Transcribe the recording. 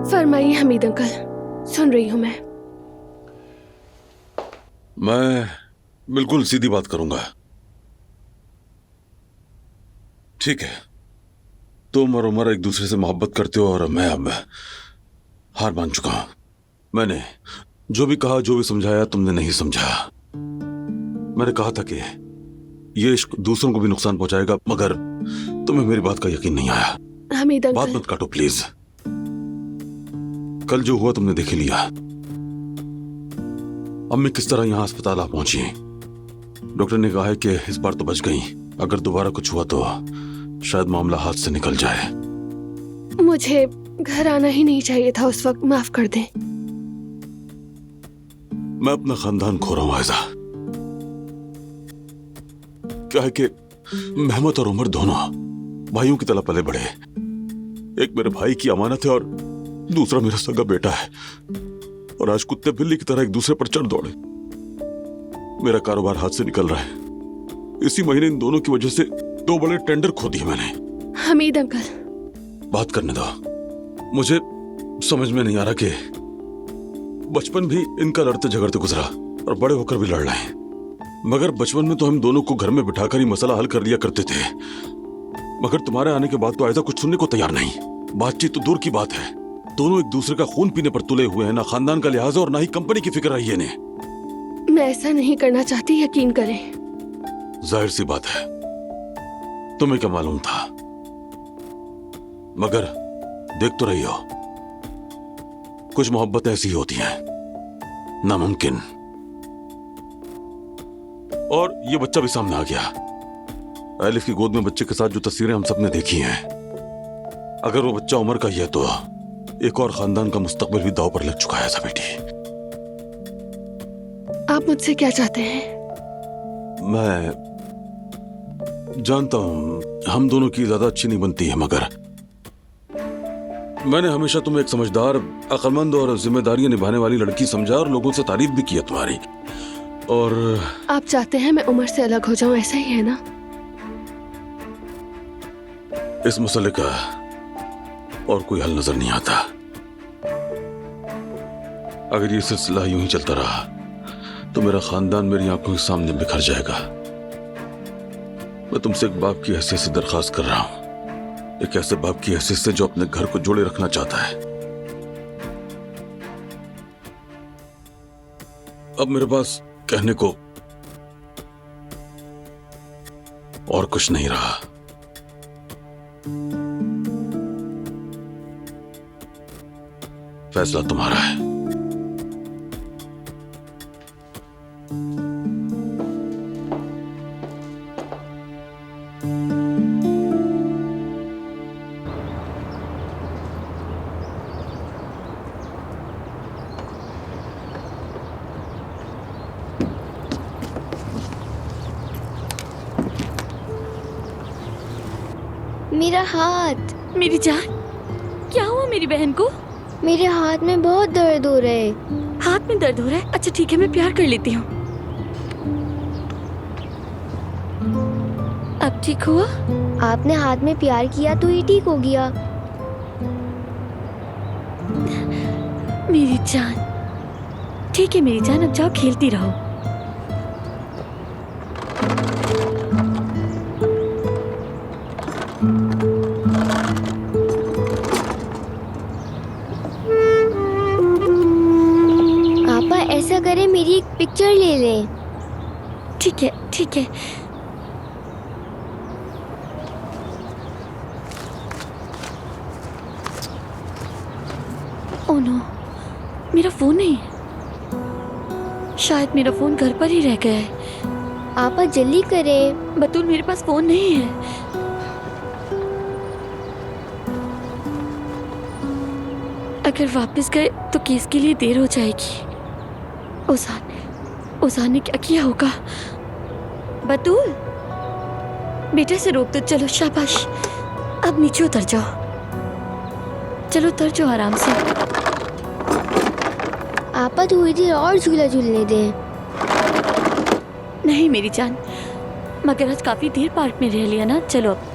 फरमाइए हमीद अंकल, सुन रही हूँ मैं बिल्कुल सीधी बात करूंगा। ठीक है, तुम और उमर एक दूसरे से मोहब्बत करते हो और मैं अब हार मान चुका हूं। मैंने जो भी कहा, जो भी समझाया, तुमने नहीं समझा। मैंने कहा था कि ये इश्क दूसरों को भी नुकसान पहुंचाएगा, मगर तुम्हें मेरी बात का यकीन नहीं आया। हमीद बात अंकल। मत काटो प्लीज। कल जो हुआ तुमने देख ही लिया। अम्मी किस तरह यहां अस्पताल आ पहुंची। डॉक्टर ने कहा है कि इस बार तो बच गई, अगर दोबारा कुछ हुआ तो शायद मामला हाथ से निकल जाए। मुझे घर आना ही नहीं चाहिए था उस वक्त, माफ कर दें। मैं अपना खानदान खो रहा हूं आयजा। क्या है कि मेहमत और उमर दोनों भाइयों की तरह पले बढ़े। एक मेरे भाई की अमानत है और दूसरा मेरा सगा बेटा है, और आज कुत्ते बिल्ली की तरह एक दूसरे पर चढ़ दौड़े। मेरा कारोबार हाथ से निकल रहा है। इसी महीने इन दोनों की वजह से 2 बड़े टेंडर खो दिए मैंने। हमीद अंकल, बात करने दो। मुझे समझ में नहीं आ रहा कि बचपन भी इनका लड़ते झगड़ते गुजरा और बड़े होकर भी लड़ रहे हैं, मगर बचपन में तो हम दोनों को घर में बिठाकर ही मसला हल कर लिया करते थे। मगर तुम्हारे आने के बाद तो ऐसा कुछ सुनने को तैयार नहीं। बातचीत तो दूर की बात है, दोनों एक दूसरे का खून पीने पर तुले हुए हैं। ना खानदान का लिहाज और ना ही कंपनी की फिक्र आई है इन्हें। मैं ऐसा नहीं करना चाहती, यकीन करें। जाहिर सी बात है, तुम्हें क्या मालूम था, मगर देख तो रही हो, कुछ मोहब्बत ऐसी होती हैं, नामुमकिन। और ये बच्चा भी सामने आ गया। एलिफ की गोद में बच्चे के साथ जो तस्वीरें हम सबने देखी हैं, अगर वो बच्चा उमर का ही है तो एक और खानदान का मुस्तकबिल भी दांव पर लग चुका है। ऐसा बेटी, आप मुझसे क्या चाहते हैं? मैं जानता हूं हम दोनों की ज्यादा अच्छी नहीं बनती है, मगर मैंने हमेशा तुम्हें एक समझदार, अक्लमंद और जिम्मेदारियां निभाने वाली लड़की समझा और लोगों से तारीफ भी की है तुम्हारी। और आप चाहते हैं मैं उमर से अलग हो जाऊं, ऐसा ही है ना? इस मसले का और कोई हल नजर नहीं आता। अगर ये सिलसिला यूं ही चलता रहा तो मेरा खानदान मेरी आंखों के सामने बिखर जाएगा। मैं तुमसे एक बाप की हैसियत से दरखास्त कर रहा हूं, एक ऐसे बाप की हैसियत से जो अपने घर को जोड़े रखना चाहता है। अब मेरे पास कहने को और कुछ नहीं रहा। फैसला तुम्हारा है। मेरा हाथ। मेरी जान, क्या हुआ मेरी बहन को? मेरे हाथ में बहुत दर्द हो रहा है। हाथ में दर्द हो रहा है? अच्छा ठीक है, मैं प्यार कर लेती हूँ। अब ठीक हुआ? आपने हाथ में प्यार किया तो ये ठीक हो गया। मेरी जान, ठीक है मेरी जान, अब जाओ खेलती रहो। आपा ऐसा करें, मेरी एक पिक्चर ले लें। ठीक है ठीक है। ओह नो, मेरा फोन नहीं है। शायद मेरा फोन घर पर ही रह गया है। आपा जल्दी करें। बतूल, मेरे पास फोन नहीं है। अगर वापस गए तो केस के लिए देर हो जाएगी। उजान ने क्या किया होगा? बतूल, बेटे से रोक दो। चलो शाबाश, अब नीचे उतर जाओ। चलो उतर जाओ आराम से। आपा थोड़ी देर और झूला झूलने दें। नहीं मेरी जान, मगर आज काफी देर पार्क में रह लिया ना। चलो अब